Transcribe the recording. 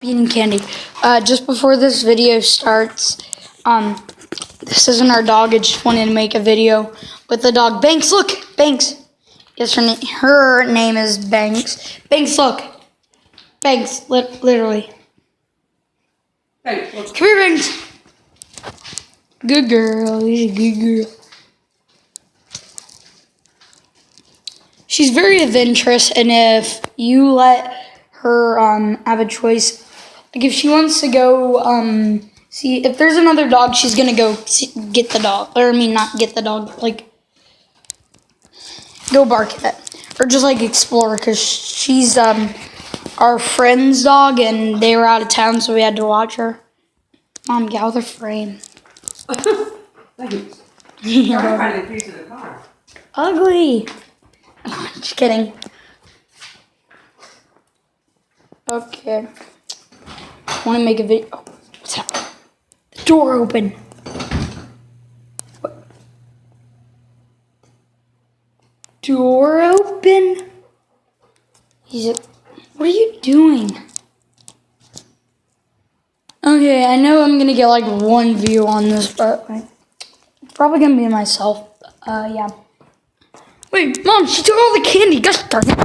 Eating candy. Just before this video starts, this isn't our dog. I just wanted to make a video with the dog. Banks, look! Banks! Yes, her name is Banks. Banks, look! Banks, literally. Hey, look. Come here, Banks! Good girl. She's a good girl. She's very adventurous, and if you let her have a choice, like if she wants to go see if there's another dog, she's gonna go get the dog, or I mean not get the dog, like go bark at it, or just like explore, because she's our friend's dog and they were out of town, so we had to watch her. Mom, get out of the frame. Thanks. Yeah. I'm trying to piece of the car. Ugly. Just kidding. Okay. I want to make a video. Oh, what's happening? The door open. What? Door open? What are you doing? Okay, I know I'm gonna get like one view on this, but like, it's probably gonna be myself. Yeah. Wait, Mom, she took all the candy. Gosh darn it.